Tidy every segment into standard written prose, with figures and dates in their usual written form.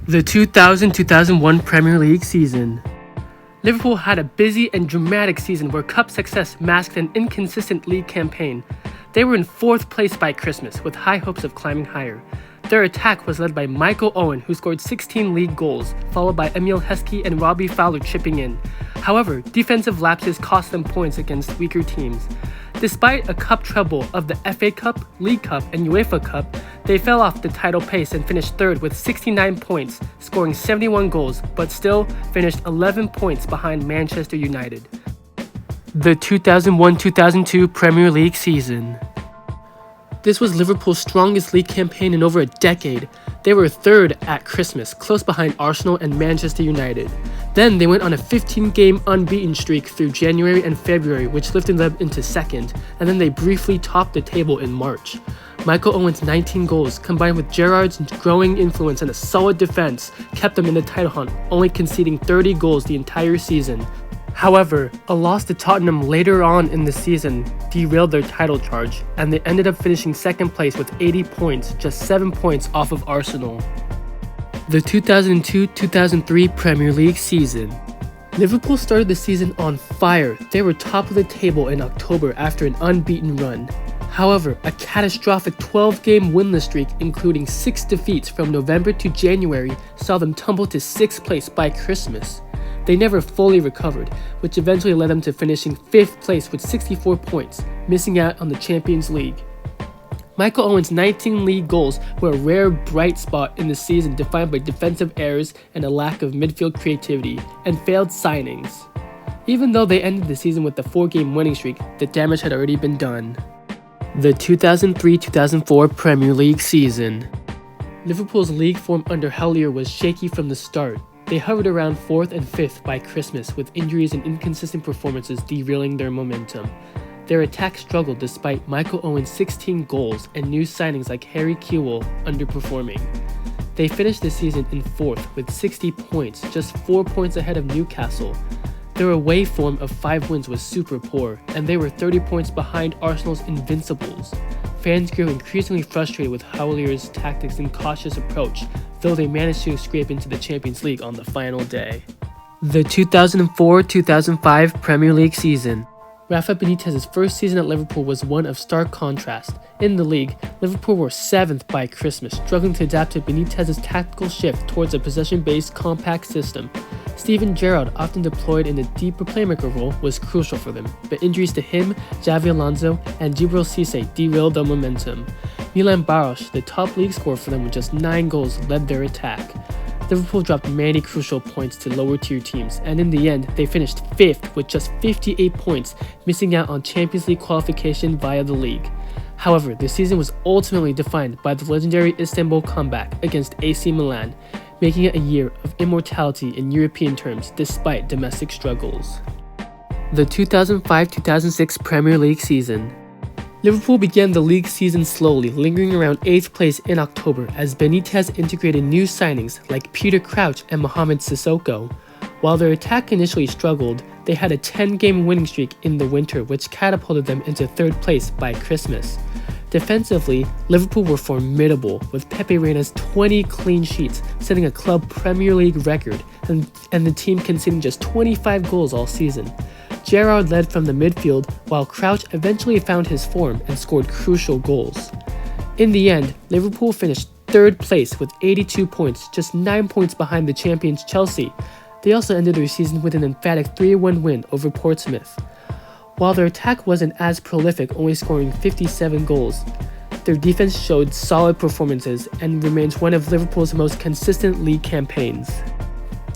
The 2000-2001 Premier League season. Liverpool had a busy and dramatic season where cup success masked an inconsistent league campaign. They were in 4th place by Christmas, with high hopes of climbing higher. Their attack was led by Michael Owen, who scored 16 league goals, followed by Emile Heskey and Robbie Fowler chipping in. However, defensive lapses cost them points against weaker teams. Despite a cup treble of the FA Cup, League Cup, and UEFA Cup, they fell off the title pace and finished 3rd with 69 points, scoring 71 goals, but still finished 11 points behind Manchester United. The 2001-2002 Premier League season. This was Liverpool's strongest league campaign in over a decade. They were 3rd at Christmas, close behind Arsenal and Manchester United. Then they went on a 15-game unbeaten streak through January and February, which lifted them into 2nd, and then they briefly topped the table in March. Michael Owen's 19 goals, combined with Gerrard's growing influence and a solid defense, kept them in the title hunt, only conceding 30 goals the entire season. However, a loss to Tottenham later on in the season derailed their title charge, and they ended up finishing 2nd place with 80 points, just 7 points off of Arsenal. The 2002-2003 Premier League season. Liverpool started the season on fire. They were top of the table in October after an unbeaten run. However, a catastrophic 12-game winless streak, including 6 defeats from November to January, saw them tumble to 6th place by Christmas. They never fully recovered, which eventually led them to finishing 5th place with 64 points, missing out on the Champions League. Michael Owen's 19 league goals were a rare bright spot in the season, defined by defensive errors and a lack of midfield creativity and failed signings. Even though they ended the season with a 4-game winning streak, the damage had already been done. The 2003-2004 Premier League season. Liverpool's league form under Hellier was shaky from the start. They hovered around 4th and 5th by Christmas, with injuries and inconsistent performances derailing their momentum. Their attack struggled despite Michael Owen's 16 goals and new signings like Harry Kewell underperforming. They finished the season in 4th with 60 points, just 4 points ahead of Newcastle. Their away form of 5 wins was super poor, and they were 30 points behind Arsenal's Invincibles. Fans grew increasingly frustrated with Howlier's tactics and cautious approach, though they managed to scrape into the Champions League on the final day. The 2004-2005 Premier League season. Rafa Benitez's first season at Liverpool was one of stark contrast. In the league, Liverpool were 7th by Christmas, struggling to adapt to Benitez's tactical shift towards a possession-based compact system. Steven Gerrard, often deployed in a deeper playmaker role, was crucial for them, but injuries to him, Xavi Alonso, and Djibril Cissé derailed their momentum. Milan Baros, the top league scorer for them with just 9 goals, led their attack. Liverpool dropped many crucial points to lower-tier teams, and in the end, they finished 5th with just 58 points, missing out on Champions League qualification via the league. However, the season was ultimately defined by the legendary Istanbul comeback against AC Milan, making it a year of immortality in European terms despite domestic struggles. The 2005-2006 Premier League season. Liverpool began the league season slowly, lingering around 8th place in October as Benitez integrated new signings like Peter Crouch and Mohamed Sissoko. While their attack initially struggled, they had a 10-game winning streak in the winter, which catapulted them into 3rd place by Christmas. Defensively, Liverpool were formidable, with Pepe Reina's 20 clean sheets setting a club Premier League record, and the team conceding just 25 goals all season. Gerrard led from the midfield, while Crouch eventually found his form and scored crucial goals. In the end, Liverpool finished 3rd place with 82 points, just 9 points behind the champions Chelsea. They also ended their season with an emphatic 3-1 win over Portsmouth. While their attack wasn't as prolific, only scoring 57 goals, their defense showed solid performances and remains one of Liverpool's most consistent league campaigns.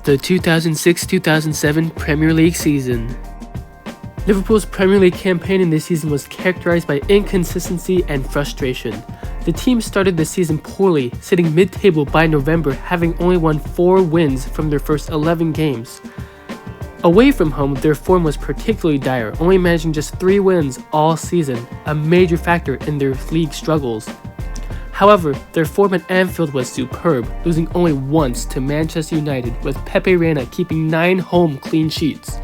The 2006-2007 Premier League season. Liverpool's Premier League campaign in this season was characterized by inconsistency and frustration. The team started the season poorly, sitting mid-table by November, having only won 4 wins from their first 11 games. Away from home, their form was particularly dire, only managing just 3 wins all season, a major factor in their league struggles. However, their form at Anfield was superb, losing only once to Manchester United, with Pepe Reina keeping 9 home clean sheets.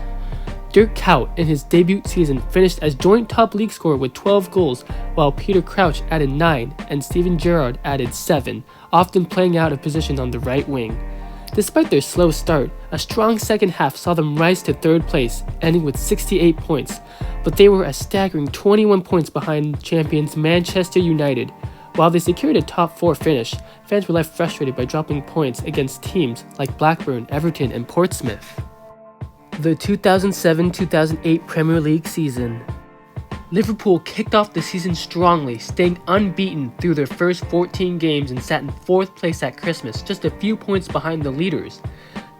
Dirk Kuyt in his debut season finished as joint top league scorer with 12 goals, while Peter Crouch added 9 and Steven Gerrard added 7, often playing out of position on the right wing. Despite their slow start, a strong second half saw them rise to third place, ending with 68 points, but they were a staggering 21 points behind champions Manchester United. While they secured a top 4 finish, fans were left frustrated by dropping points against teams like Blackburn, Everton, and Portsmouth. The 2007-2008 Premier League season. Liverpool kicked off the season strongly, staying unbeaten through their first 14 games and sat in 4th place at Christmas, just a few points behind the leaders.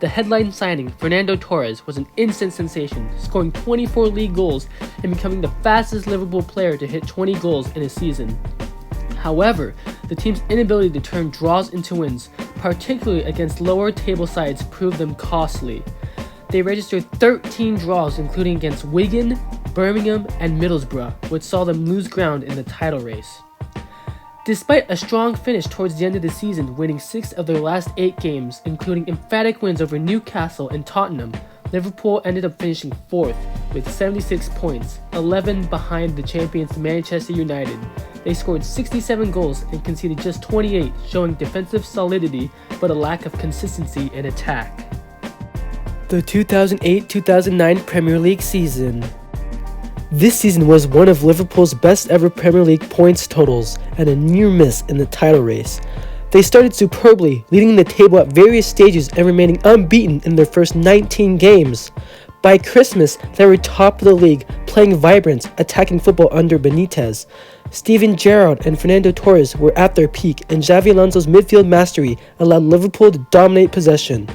The headline signing, Fernando Torres, was an instant sensation, scoring 24 league goals and becoming the fastest Liverpool player to hit 20 goals in a season. However, the team's inability to turn draws into wins, particularly against lower table sides, proved them costly. They registered 13 draws, including against Wigan, Birmingham, and Middlesbrough, which saw them lose ground in the title race. Despite a strong finish towards the end of the season, winning 6 of their last 8 games, including emphatic wins over Newcastle and Tottenham, Liverpool ended up finishing 4th with 76 points, 11 behind the champions Manchester United. They scored 67 goals and conceded just 28, showing defensive solidity but a lack of consistency in attack. The 2008-2009 Premier League season. This season was one of Liverpool's best ever Premier League points totals and a near miss in the title race. They started superbly, leading the table at various stages and remaining unbeaten in their first 19 games. By Christmas, they were top of the league, playing vibrant, attacking football under Benitez. Steven Gerrard and Fernando Torres were at their peak, and Xabi Alonso's midfield mastery allowed Liverpool to dominate possession.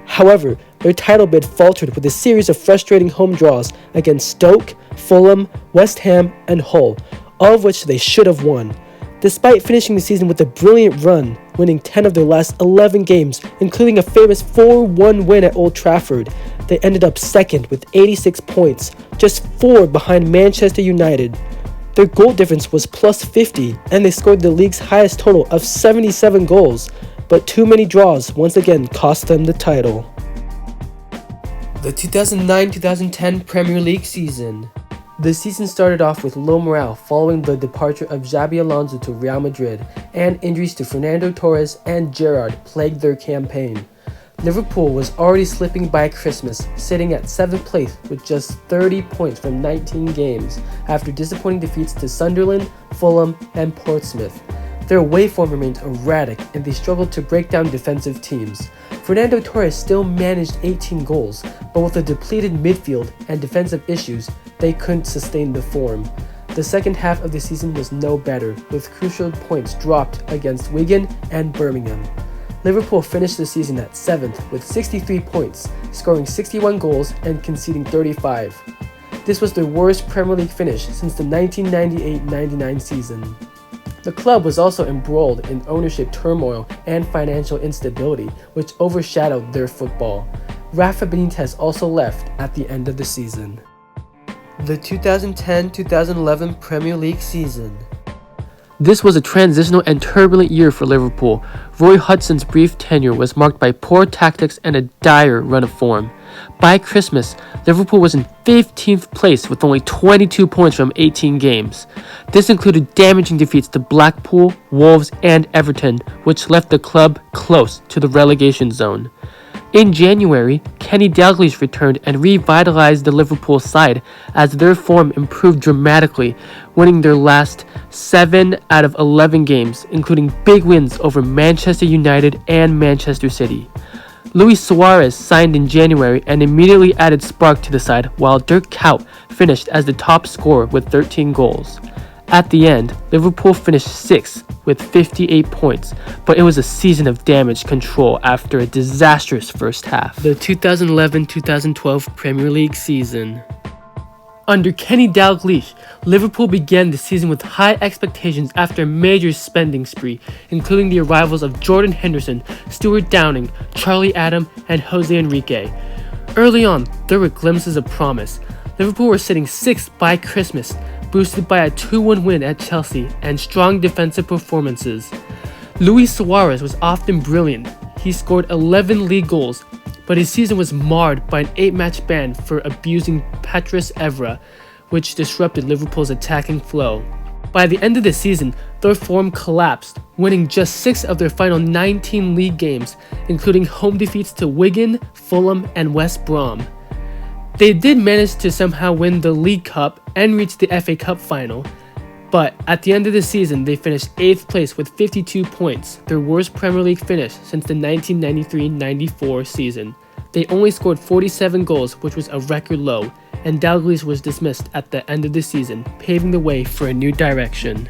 However, their title bid faltered with a series of frustrating home draws against Stoke, Fulham, West Ham, and Hull, all of which they should have won. Despite finishing the season with a brilliant run, winning 10 of their last 11 games, including a famous 4-1 win at Old Trafford, they ended up second with 86 points, just 4 behind Manchester United. Their goal difference was plus 50, and they scored the league's highest total of 77 goals, but too many draws once again cost them the title. The 2009-2010 Premier League season. The season started off with low morale following the departure of Xabi Alonso to Real Madrid, and injuries to Fernando Torres and Gerrard plagued their campaign. Liverpool was already slipping by Christmas, sitting at 7th place with just 30 points from 19 games after disappointing defeats to Sunderland, Fulham, and Portsmouth. Their away form remained erratic, and they struggled to break down defensive teams. Fernando Torres still managed 18 goals, but with a depleted midfield and defensive issues, they couldn't sustain the form. The second half of the season was no better, with crucial points dropped against Wigan and Birmingham. Liverpool finished the season at 7th with 63 points, scoring 61 goals and conceding 35. This was their worst Premier League finish since the 1998-99 season. The club was also embroiled in ownership turmoil and financial instability, which overshadowed their football. Rafa Benitez also left at the end of the season. The 2010-2011 Premier League season. This was a transitional and turbulent year for Liverpool. Roy Hodgson's brief tenure was marked by poor tactics and a dire run of form. By Christmas, Liverpool was in 15th place with only 22 points from 18 games. This included damaging defeats to Blackpool, Wolves, and Everton, which left the club close to the relegation zone. In January, Kenny Dalglish returned and revitalized the Liverpool side as their form improved dramatically, winning their last 7 out of 11 games, including big wins over Manchester United and Manchester City. Luis Suarez signed in January and immediately added spark to the side, while Dirk Kuyt finished as the top scorer with 13 goals. At the end, Liverpool finished 6th with 58 points, but it was a season of damage control after a disastrous first half. The 2011-2012 Premier League season. Under Kenny Dalglish, Liverpool began the season with high expectations after a major spending spree, including the arrivals of Jordan Henderson, Stuart Downing, Charlie Adam, and Jose Enrique. Early on, there were glimpses of promise. Liverpool were sitting 6th by Christmas, boosted by a 2-1 win at Chelsea and strong defensive performances. Luis Suarez was often brilliant. He scored 11 league goals, but his season was marred by an 8-match ban for abusing Patrice Evra, which disrupted Liverpool's attacking flow. By the end of the season, their form collapsed, winning just 6 of their final 19 league games, including home defeats to Wigan, Fulham, and West Brom. They did manage to somehow win the League Cup and reach the FA Cup final, but at the end of the season, they finished 8th place with 52 points, their worst Premier League finish since the 1993-94 season. They only scored 47 goals, which was a record low, and Dalglish was dismissed at the end of the season, paving the way for a new direction.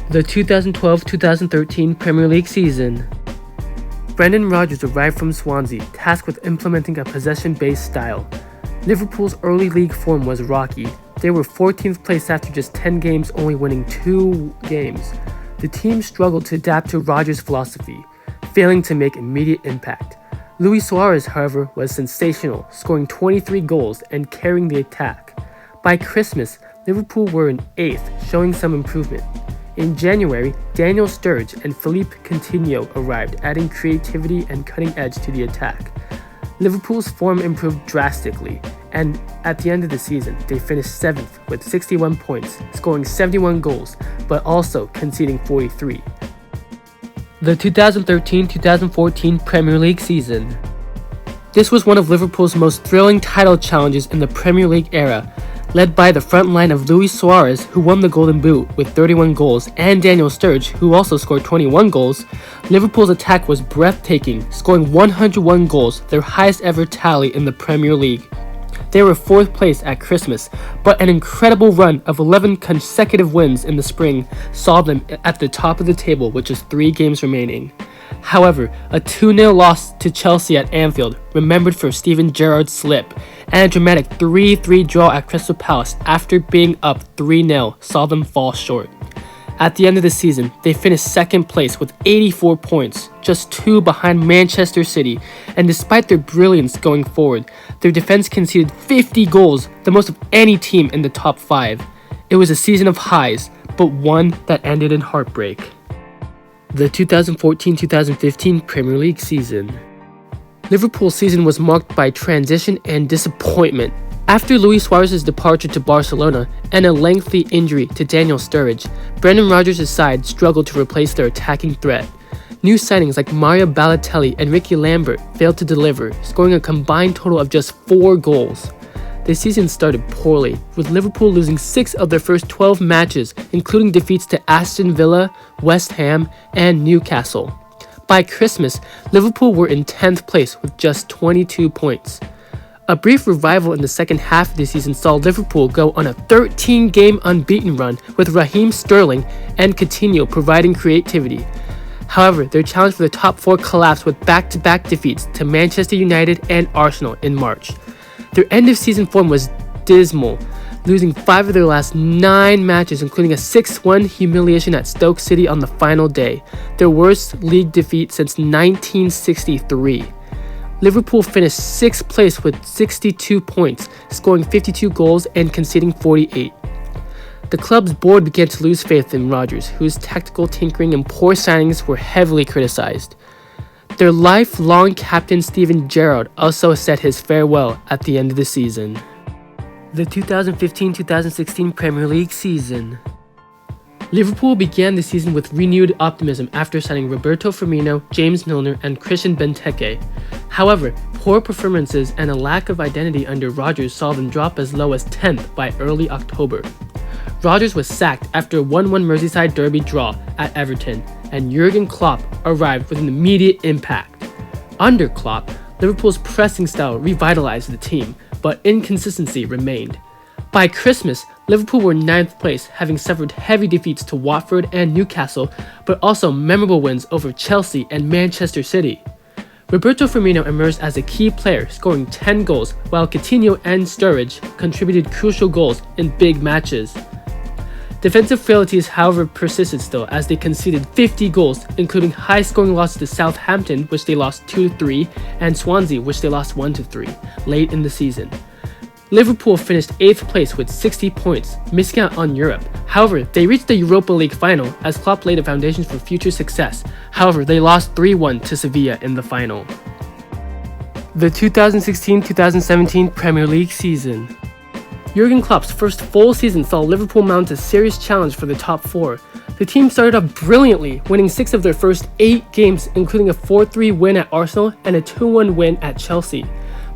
The 2012-2013 Premier League season. Brendan Rodgers arrived from Swansea, tasked with implementing a possession-based style. Liverpool's early league form was rocky. They were 14th place after just 10 games, only winning 2 games. The team struggled to adapt to Rodgers' philosophy, failing to make immediate impact. Luis Suarez, however, was sensational, scoring 23 goals and carrying the attack. By Christmas, Liverpool were in 8th, showing some improvement. In January, Daniel Sturridge and Philippe Coutinho arrived, adding creativity and cutting edge to the attack. Liverpool's form improved drastically, and at the end of the season, they finished 7th with 61 points, scoring 71 goals, but also conceding 43. The 2013-2014 Premier League season. This was one of Liverpool's most thrilling title challenges in the Premier League era, led by the front line of Luis Suarez, who won the Golden Boot with 31 goals, and Daniel Sturridge, who also scored 21 goals. Liverpool's attack was breathtaking, scoring 101 goals, their highest ever tally in the Premier League. They were 4th place at Christmas, but an incredible run of 11 consecutive wins in the spring saw them at the top of the table with just 3 games remaining. However, a 2-0 loss to Chelsea at Anfield, remembered for Steven Gerrard's slip, and a dramatic 3-3 draw at Crystal Palace after being up 3-0 saw them fall short. At the end of the season, they finished 2nd place with 84 points, just 2 behind Manchester City, and despite their brilliance going forward, their defense conceded 50 goals, the most of any team in the top 5. It was a season of highs, but one that ended in heartbreak. The 2014-2015 Premier League season. Liverpool's season was marked by transition and disappointment. After Luis Suarez's departure to Barcelona and a lengthy injury to Daniel Sturridge, Brendan Rodgers' side struggled to replace their attacking threat. New signings like Mario Balotelli and Ricky Lambert failed to deliver, scoring a combined total of just 4 goals. The season started poorly, with Liverpool losing 6 of their first 12 matches, including defeats to Aston Villa, West Ham, and Newcastle. By Christmas, Liverpool were in 10th place with just 22 points. A brief revival in the second half of the season saw Liverpool go on a 13-game unbeaten run with Raheem Sterling and Coutinho providing creativity. However, their challenge for the top 4 collapsed with back-to-back defeats to Manchester United and Arsenal in March. Their end-of-season form was dismal, losing 5 of their last 9 matches, including a 6-1 humiliation at Stoke City on the final day, their worst league defeat since 1963. Liverpool finished 6th place with 62 points, scoring 52 goals and conceding 48. The club's board began to lose faith in Rodgers, whose tactical tinkering and poor signings were heavily criticized. Their lifelong captain Steven Gerrard also said his farewell at the end of the season. The 2015-2016 Premier League season. Liverpool began the season with renewed optimism after signing Roberto Firmino, James Milner, and Christian Benteke. However, poor performances and a lack of identity under Rodgers saw them drop as low as 10th by early October. Rodgers was sacked after a 1-1 Merseyside derby draw at Everton, and Jurgen Klopp arrived with an immediate impact. Under Klopp, Liverpool's pressing style revitalized the team, but inconsistency remained. By Christmas, Liverpool were 9th place, having suffered heavy defeats to Watford and Newcastle, but also memorable wins over Chelsea and Manchester City. Roberto Firmino emerged as a key player, scoring 10 goals, while Coutinho and Sturridge contributed crucial goals in big matches. Defensive frailties, however, persisted still as they conceded 50 goals, including high-scoring losses to Southampton, which they lost 2-3, and Swansea, which they lost 1-3, late in the season. Liverpool finished 8th place with 60 points, missing out on Europe. However, they reached the Europa League final as Klopp laid the foundations for future success. However, they lost 3-1 to Sevilla in the final. The 2016-2017 Premier League season. Jurgen Klopp's first full season saw Liverpool mount a serious challenge for the top four. The team started off brilliantly, winning 6 of their first 8 games, including a 4-3 win at Arsenal and a 2-1 win at Chelsea.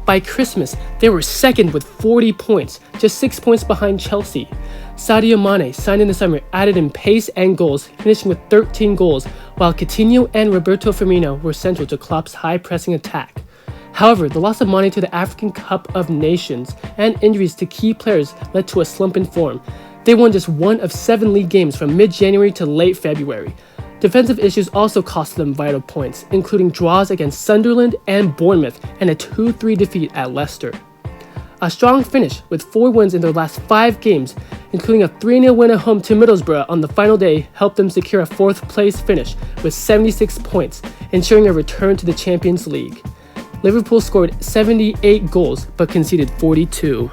By Christmas, they were second with 40 points, just 6 points behind Chelsea. Sadio Mane, signed in the summer, added in pace and goals, finishing with 13 goals, while Coutinho and Roberto Firmino were central to Klopp's high-pressing attack. However, the loss of Mane to the African Cup of Nations and injuries to key players led to a slump in form. They won just 1 of 7 league games from mid-January to late February. Defensive issues also cost them vital points, including draws against Sunderland and Bournemouth and a 2-3 defeat at Leicester. A strong finish with 4 wins in their last 5 games, including a 3-0 win at home to Middlesbrough on the final day, helped them secure a 4th place finish with 76 points, ensuring a return to the Champions League. Liverpool scored 78 goals but conceded 42.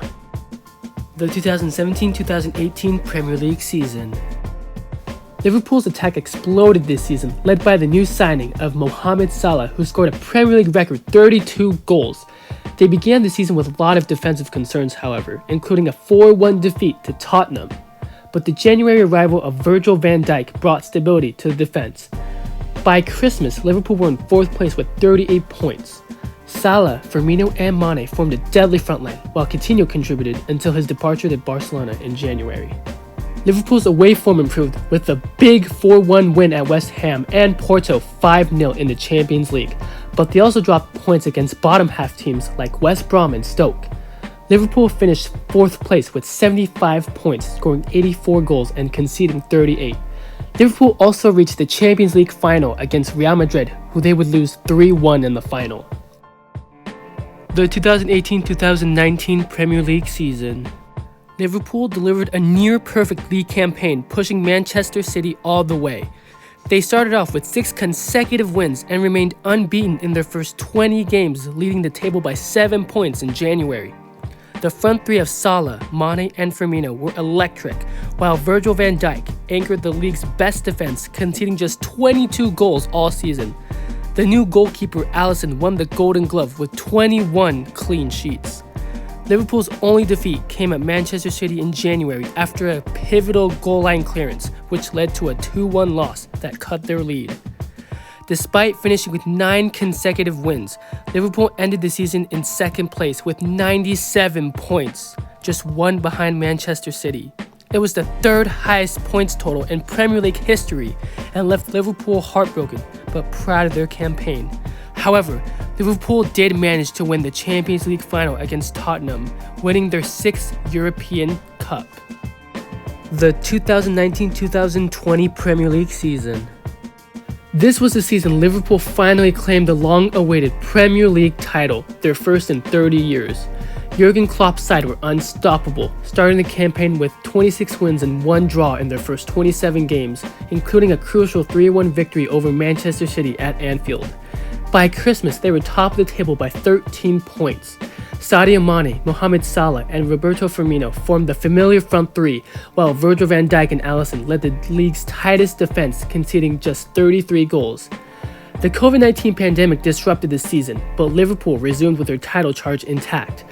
The 2017-2018 Premier League season. Liverpool's attack exploded this season, led by the new signing of Mohamed Salah, who scored a Premier League record 32 goals. They began the season with a lot of defensive concerns, however, including a 4-1 defeat to Tottenham. But the January arrival of Virgil van Dijk brought stability to the defense. By Christmas, Liverpool were in 4th place with 38 points. Salah, Firmino, and Mane formed a deadly frontline, while Coutinho contributed until his departure to Barcelona in January. Liverpool's away form improved with a big 4-1 win at West Ham and Porto 5-0 in the Champions League, but they also dropped points against bottom half teams like West Brom and Stoke. Liverpool finished 4th place with 75 points, scoring 84 goals and conceding 38. Liverpool also reached the Champions League final against Real Madrid, who they would lose 3-1 in the final. The 2018-2019 Premier League season. Liverpool delivered a near-perfect league campaign, pushing Manchester City all the way. They started off with 6 consecutive wins and remained unbeaten in their first 20 games, leading the table by 7 points in January. The front three of Salah, Mane, and Firmino were electric, while Virgil van Dijk anchored the league's best defense, conceding just 22 goals all season. The new goalkeeper Alisson won the Golden Glove with 21 clean sheets. Liverpool's only defeat came at Manchester City in January after a pivotal goal line clearance, which led to a 2-1 loss that cut their lead. Despite finishing with 9 consecutive wins, Liverpool ended the season in 2nd place with 97 points, just 1 behind Manchester City. It was the 3rd highest points total in Premier League history and left Liverpool heartbroken but proud of their campaign. However, Liverpool did manage to win the Champions League final against Tottenham, winning their 6th European Cup. The 2019-2020 Premier League season. This was the season Liverpool finally claimed the long-awaited Premier League title, their first in 30 years. Jurgen Klopp's side were unstoppable, starting the campaign with 26 wins and 1 draw in their first 27 games, including a crucial 3-1 victory over Manchester City at Anfield. By Christmas, they were top of the table by 13 points. Sadio Mane, Mohamed Salah, and Roberto Firmino formed the familiar front three, while Virgil van Dijk and Alisson led the league's tightest defense, conceding just 33 goals. The COVID-19 pandemic disrupted the season, but Liverpool resumed with their title charge intact.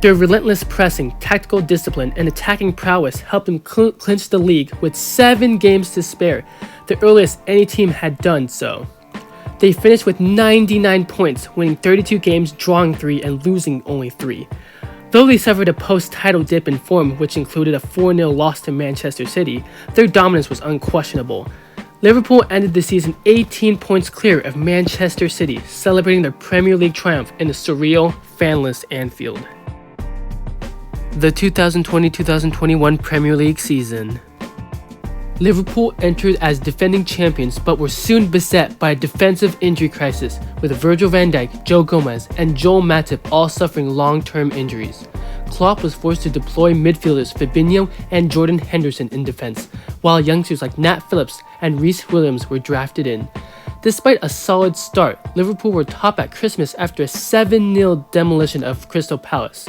Their relentless pressing, tactical discipline, and attacking prowess helped them clinch the league with 7 games to spare, the earliest any team had done so. They finished with 99 points, winning 32 games, drawing 3, and losing only 3. Though they suffered a post-title dip in form, which included a 4-0 loss to Manchester City, their dominance was unquestionable. Liverpool ended the season 18 points clear of Manchester City, celebrating their Premier League triumph in the surreal, fanless Anfield. The 2020-2021 Premier League season. Liverpool entered as defending champions but were soon beset by a defensive injury crisis, with Virgil van Dijk, Joe Gomez, and Joel Matip all suffering long-term injuries. Klopp was forced to deploy midfielders Fabinho and Jordan Henderson in defense, while youngsters like Nat Phillips and Reece Williams were drafted in. Despite a solid start, Liverpool were top at Christmas after a 7-0 demolition of Crystal Palace.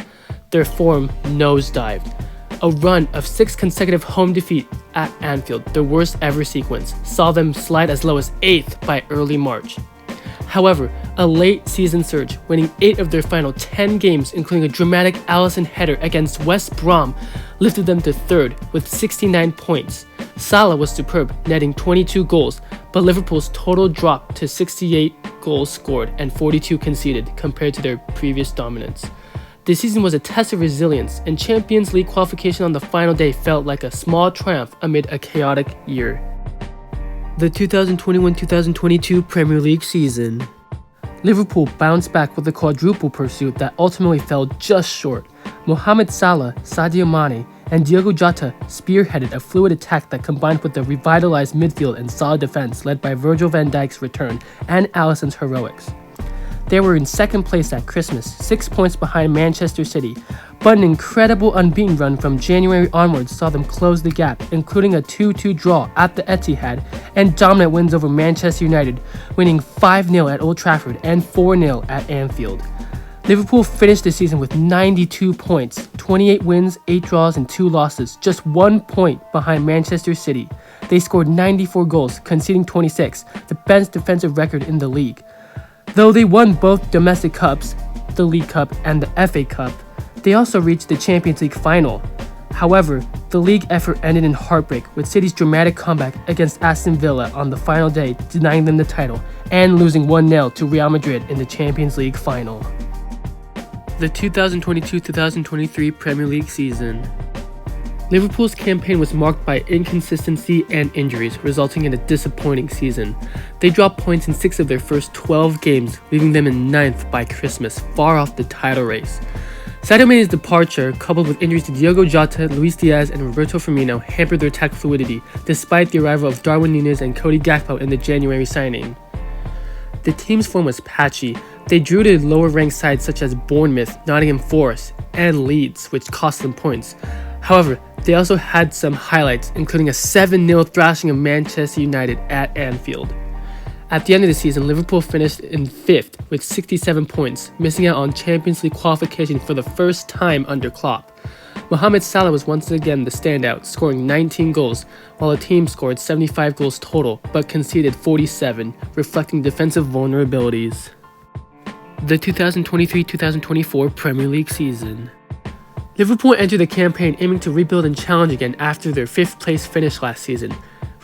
Their form nosedived. A run of 6 consecutive home defeats at Anfield, their worst ever sequence, saw them slide as low as 8th by early March. However, a late season surge, winning 8 of their final 10 games, including a dramatic Alisson header against West Brom, lifted them to 3rd with 69 points. Salah was superb, netting 22 goals, but Liverpool's total dropped to 68 goals scored and 42 conceded compared to their previous dominance. This season was a test of resilience, and Champions League qualification on the final day felt like a small triumph amid a chaotic year. The 2021-2022 Premier League season. Liverpool bounced back with a quadruple pursuit that ultimately fell just short. Mohamed Salah, Sadio Mane, and Diogo Jota spearheaded a fluid attack that combined with a revitalized midfield and solid defense led by Virgil van Dijk's return and Alisson's heroics. They were in second place at Christmas, 6 points behind Manchester City, but an incredible unbeaten run from January onwards saw them close the gap, including a 2-2 draw at the Etihad and dominant wins over Manchester United, winning 5-0 at Old Trafford and 4-0 at Anfield. Liverpool finished the season with 92 points, 28 wins, 8 draws, and 2 losses, just 1 point behind Manchester City. They scored 94 goals, conceding 26, the best defensive record in the league. Though they won both domestic cups, the League Cup and the FA Cup, they also reached the Champions League final. However, the league effort ended in heartbreak with City's dramatic comeback against Aston Villa on the final day, denying them the title, and losing 1-0 to Real Madrid in the Champions League final. The 2022-2023 Premier League season. Liverpool's campaign was marked by inconsistency and injuries, resulting in a disappointing season. They dropped points in 6 of their first 12 games, leaving them in 9th by Christmas, far off the title race. Sadio Mane's departure, coupled with injuries to Diogo Jota, Luis Diaz, and Roberto Firmino, hampered their attack fluidity, despite the arrival of Darwin Núñez and Cody Gakpo in the January signing. The team's form was patchy. They drew to lower-ranked sides such as Bournemouth, Nottingham Forest, and Leeds, which cost them points. However, they also had some highlights, including a 7-0 thrashing of Manchester United at Anfield. At the end of the season, Liverpool finished in 5th with 67 points, missing out on Champions League qualification for the first time under Klopp. Mohamed Salah was once again the standout, scoring 19 goals, while the team scored 75 goals total, but conceded 47, reflecting defensive vulnerabilities. The 2023-2024 Premier League season. Liverpool entered the campaign aiming to rebuild and challenge again after their 5th place finish last season.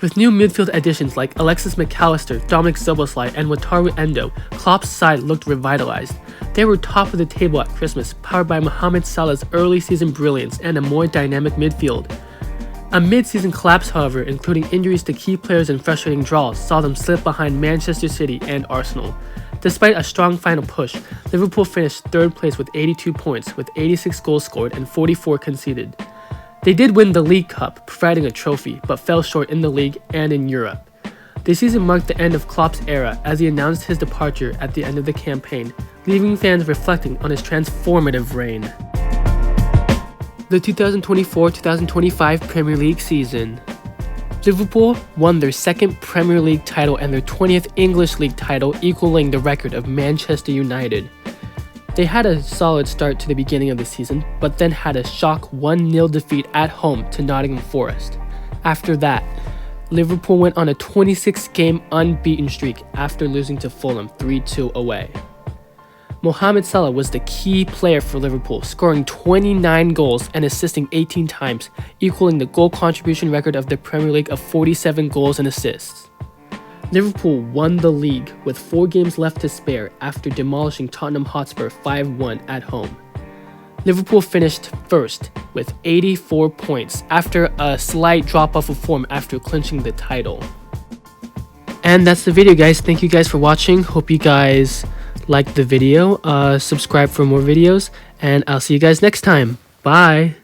With new midfield additions like Alexis McAllister, Dominic Szoboszlai, and Wataru Endo, Klopp's side looked revitalized. They were top of the table at Christmas, powered by Mohamed Salah's early season brilliance and a more dynamic midfield. A mid-season collapse, however, including injuries to key players and frustrating draws, saw them slip behind Manchester City and Arsenal. Despite a strong final push, Liverpool finished 3rd place with 82 points, with 86 goals scored and 44 conceded. They did win the League Cup, providing a trophy, but fell short in the league and in Europe. This season marked the end of Klopp's era as he announced his departure at the end of the campaign, leaving fans reflecting on his transformative reign. The 2024-2025 Premier League season. Liverpool won their 2nd Premier League title and their 20th English League title, equaling the record of Manchester United. They had a solid start to the beginning of the season, but then had a shock 1-0 defeat at home to Nottingham Forest. After that, Liverpool went on a 26-game unbeaten streak after losing to Fulham 3-2 away. Mohamed Salah was the key player for Liverpool, scoring 29 goals and assisting 18 times, equaling the goal contribution record of the Premier League of 47 goals and assists. Liverpool won the league with 4 games left to spare after demolishing Tottenham Hotspur 5-1 at home. Liverpool finished first with 84 points after a slight drop-off of form after clinching the title. And that's the video, guys. Thank you guys for watching. Hope you guys liked the video. Subscribe for more videos, and I'll see you guys next time. Bye!